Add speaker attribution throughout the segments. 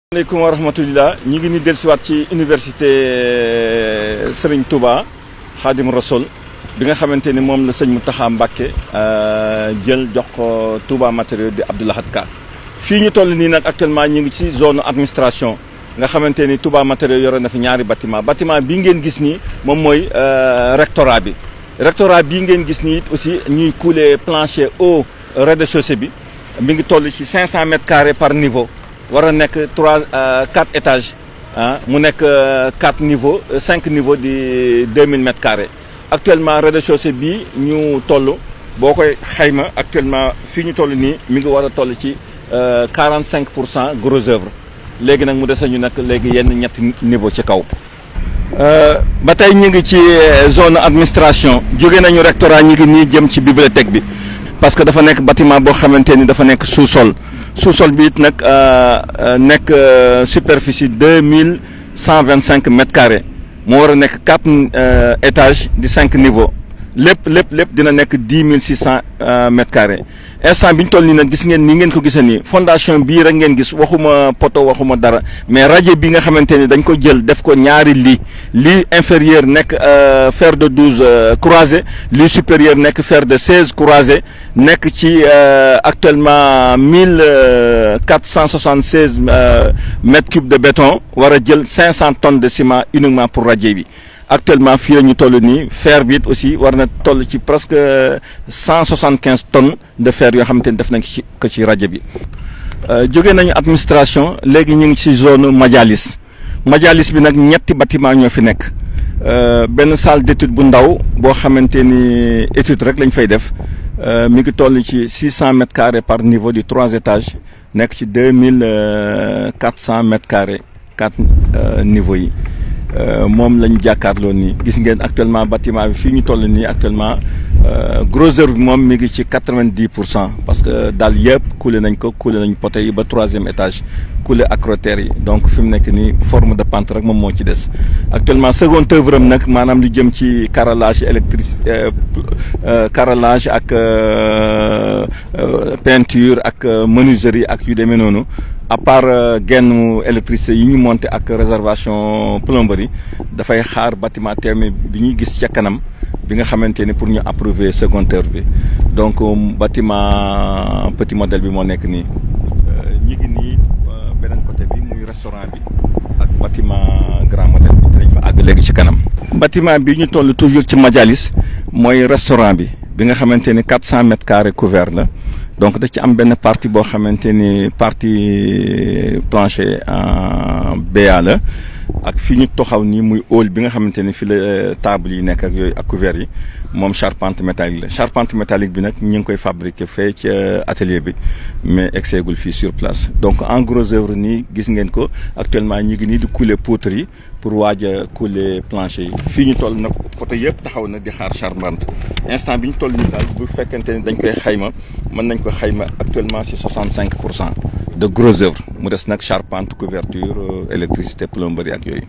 Speaker 1: Assalamualaikum warahmatullah ñi ngi ni dellusiwaat ci université Serigne Touba Khadim Rassoul bi nga xamanteni mom la Serigne Mountakha Mbacké jël jox ko Touba matériaux di Abdou Lahad Ka fi ñu toll ni nak actuellement ñi ngi ci zone administration nga xamanteni Touba matériaux yore na fi ñaari bâtiment bi ngeen gis ni mom moy rectorat bi ngeen gis ni aussi ñuy couler plancher au rez-de-chaussée bi mi ngi toll ci 500 mètres carrés par niveau. Wara nek 4 étages mu nek 4 niveaux 5 niveaux de 2000 mètres carrés actuellement rez-de-chaussée bi ñu tollu bokoy xayma actuellement fi ñu tollu ni mi ngi wara toll ci 45% gros œuvre légui nak mu dessañu nak légui yenn ñetti niveau ci kaw ba tay ñi ngi ci zone administration jóge nañu rectorat ñi ngi ni jëm ci bibliothèque bi parce que dafa nek bâtiment bo xamanteni dafa nek sous-sol sous-sol bi it nag nekk superficie 2125 mètres carrés moo war a nekk 4 étages di 5 niveaux lépp dina nekk 10600 mètres carrés instant bi ñu toll nii nag gis ngeen ni ngeen ko gisee nii fondation bii rek ngeen gis waxuma poto waxuma dara mais radier bi nga xamante ni dañ ko jël def ko ñaari lii inférieur nekk fer de 12 croisé lii supérieur nekk fer de 16 croisé nekk ci actuellement 1476 mètres cubes de béton war a jël 500 tonnes de ciment uniquement pour radier bi. Actuellement fii la ñu toll nii fer bi aussi war na toll ci presque 175 tonnes de fer yoo xamante ni def nañ ko ci rajo bi. jóge nañu administration léegi ñu ngi ci zone majalis bi nag ñetti bâtiment ñoo fi nekk benn salle d'étude bu ndaw boo xamante ni étude rek lañ fay def mi ngi toll ci 600 mètres carrés par niveau du 3 étages nekk ci 2400 mètres carrés 4 niveaux yi. Mom lañu jàkkaarloo nii gis ngeen actuellement bâtiment bi fii ñu toll nii actuellement gros œuvre bi moom mi ngi ci 90% parce que daal yëpp coulé nañ poteaux yi ba 3e étage coulé acrotères yi donc fi mu nekk nii forme de pente rek moom moo ci des actuellement seconde œuvre am nag maanaam lu jëm ci carrelage carrelage ak peinture ak menuiserie ak yu demee noonu. À part genn électricité yi ñu monté ak réservation plomberie dafay xaar bâtiment terminé bi ñuy gis ca kanam bi nga xamante ni pour ñu approuver seconde œuvre bi donc bâtiment petit modèle bi moo nekk nii ñi ngi nii beneen côté bi muy restaurant bi ak bâtiment grand modèle bi dinañ fa àgg léegi ci kanam. bâtiment bi ñu toll toujours ci majalis mooy restaurant bi nga xamante ni 400 mètres carrés couvert la. Donc da ci am benn partie boo xamante ni partie plancher en BA la ak fi ñu toxaw nii muy hall bi nga xamante ni fi la table yi nekk ak yooyu ak couvert yi moom charpente métallique la charpente métallique bi nag ñu ngi koy fabriquer fee ci atelier bi mais exeegul fii sur place donc en gros œuvre nii gis ngeen ko actuellement ñi ngi nii di couler poutre yi pour waaj a couler plancher yi fii ñu toll nag côté yëpp taxaw na di xaar charpente instant bi ñu toll nii daal bu fekkente ni dañ koy xayma mën nañ ko xayma actuellement ci 65% de gros œuvre mu des nag charpente couverture électricité plomberie ak yooyu.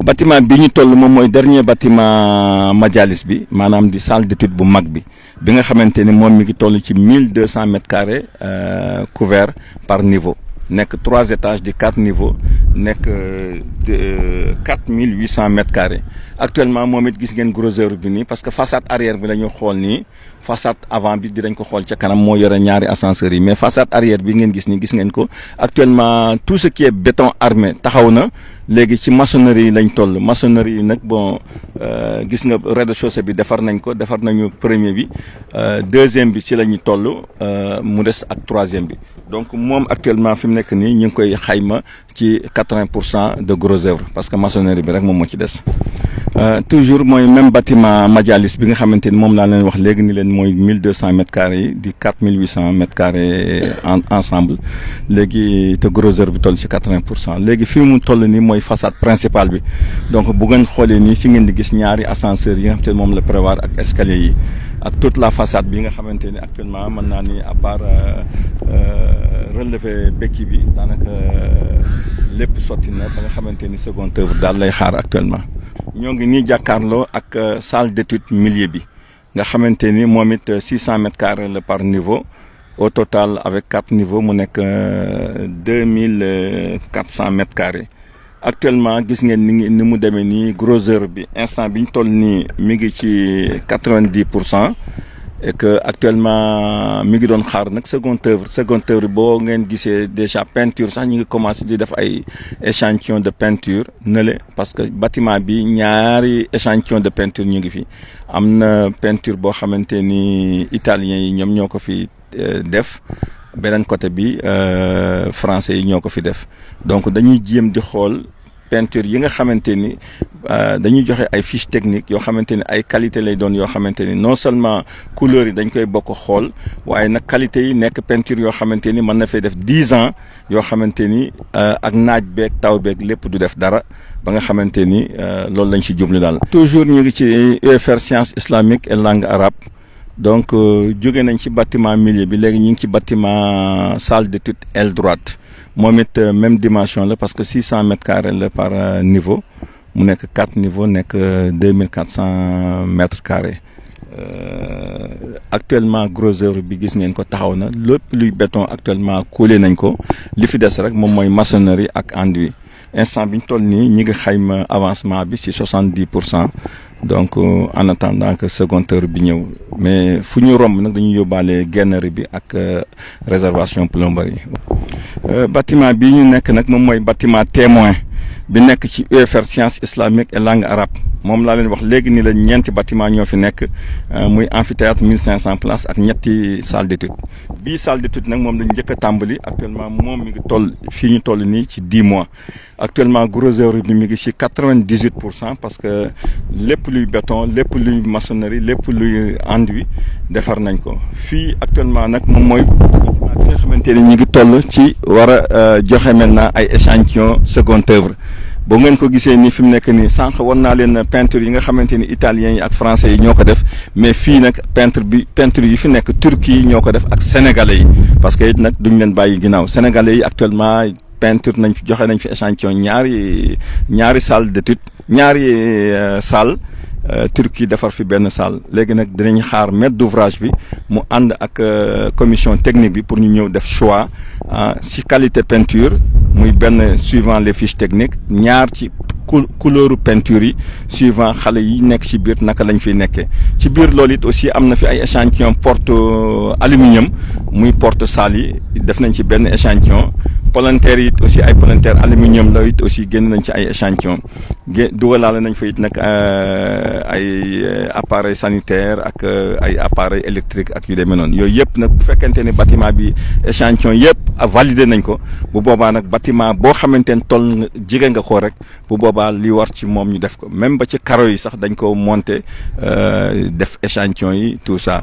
Speaker 1: bâtiment bi ñu toll moom mooy dernier bâtiment majalis bi maanaam di salle d'étude bu mag bi nga xamante ni moom mi ngi toll ci 1200 mètres carrés couvert par niveau nekk 3 étages de 4 niveaux nekk 4800 mètres carrés actuellement moom it gis ngeen gros œuvre bi nii parce que façade arrière bi la ñu xool nii façade avant bi dinañ ko xool ca kanam moo yore ñaari ascenseurs yi mais façade arrière bi ngeen gis nii gis ngeen ko actuellement tout ce qui est béton armé taxaw na léegi ci maçonnerie yi lañ toll maçonnerie yi nag bon gis nga rez-de-chaussée bi defar nañu premier bi deuxième bi ci la ñu toll mu des ak troisième bi donc moom actuellement fi mu nekk nii ñu ngi koy xayma ci 80% de gros œuvre parce que maçonnerie bi rek moom moo ci des. Toujours mooy même bâtiment majalis bi nga xamante ni moom laa leen wax léegi ni leen mooy 1200 mètres carrés yi di 4800 mètres carrés ensemble léegi te gros œuvre bi toll ci 80% léegi fi mu toll nii mooy façade principale bi donc bu ngeen xoolee nii si ngeen di gis ñaari ascenseurs yi nga xamante ni moom la prévoir ak escalier yi ak toute la façade bi nga xamante ni actuellement mën naa ni à part relever béquille bi daanaka lépp sotti na ba nga xamante ni seconde œuvre daal lay xaar actuellement. ñoo ngi nii jàkkaarloo ak salle d'étude milieu bi nga xamante ni moom it 600 mètres carrés la par niveau au total avec 4 niveaux mu nekk 2400 mètres carrés. Actuellement gis ngeen ni mu demee nii grosseur bi instant bi ñu toll nii mi ngi ci 90%. Et que actuellement mi ngi doon xaar nag seconde œuvre boo ngeen gisee déjà peinture sax ñu ngi commencé di def ay échantillon de peinture nële parce que bâtiment bi ñaari échantillon de peinture ñu ngi fi am na peinture boo xamante ni italiens yi ñoom ñoo ko fi def beneen côté bi français yi ñoo ko fi def donc dañuy jéem di xool peinture yi nga xamante ni dañuy joxe ay fiches techniques yoo xamante ni ay qualité lay doon yoo xamante ni non seulement couleurs yi dañ koy bokk xool waaye nag qualité yi nekk peinture yoo xamante ni mën na fay def 10 ans yoo xamante ni ak naaj beeg taw beeg lépp du def dara ba nga xamante ni loolu lañ ci jublu daal. toujours ñu ngi ci UFR sciences islamiques et langue arabe donc jóge nañ ci bâtiment milieu bi léegi ñu ngi ci bâtiment salle d'étude aile droite moom it même dimension la parce que 600 mètres carrés la par niveau. mu nekk 4 niveaux nekk 2400 mètres carrés actuellement gros œuvre bi gis ngeen ko taxaw na lépp luy béton actuellement coulé nañ ko li fi des rek moom mooy maçonnerie ak enduit instant bi ñu toll nii ñi ngi xayma avancement bi ci 70%. donc en attendant que seconde œuvre bi ñëw mais fu ñu romb nag dañuy yóbbaale gennerie bi ak réservation plomberie. bâtiment bi ñu nekk nag moom mooy bâtiment témoin bi nekk ci UFR sciences islamiques et langue arabe moom laa leen wax léegi ni la ñeenti bâtiment ñoo fi nekk muy amphithéâtre 1500 places ak ñetti salle d'étude bii salle d'étude nag moom dañu njëkk a tàmbali actuellement moom mi ngi toll fii ñu toll nii ci 10 mois actuellement gros œuvre bi mi ngi ci 98% parce que lépp luy béton lépp luy maçonnerie lépp luy enduit defar nañ ko fii actuellement nag moom mooy bi nga xamante ni ñu ngi toll ci war a joxe maintenant ay échantillon seconde œuvre boo ngeen ko gisee nii fi mu nekk nii sànq war naa leen peinture yi nga xamante ni italiens yi ak français yi ñoo ko def mais fii nag peinture yi fi nekk turquie yi ñoo ko def ak sénégalais yi parce que it nag duñ leen bàyyi ginnaaw sénégalais yi actuellement peinture nañ fi joxe nañ fi échantillon ñaari salle d'étude ñaari salle Turquie defar fi benn salle léegi nag dinañ xaar maître d'ouvrage bi mu ànd ak commission technique bi pour ñu ñëw def choix ci qualité peinture muy benn suivant les fiches techniques ñaar ci couleuru peinture yi suivant xale yi nekk ci biir naka lañ fiy nekkee ci biir loolu it aussi am na fi ay échantillon porte aluminium muy porte salle yi def nañ ci benn échantillon palanteer yi it aussi ay palanteer aluminium la it aussi génn nañ ci ay échantillon dugalaale nañ fa it nag ay appareil sanitaire ak ay appareil électrique ak yu demee noonu yooyu yëpp nag bu fekkente ni bâtiment bi échantillon yëpp validé nañ ko bu boobaa nag bâtiment boo xamante ne toll nga jege nga ko rek bu boobaa li war ci moom ñu def ko même ba ci carreaux yi sax dañ ko monter def échantillon yi tout ça.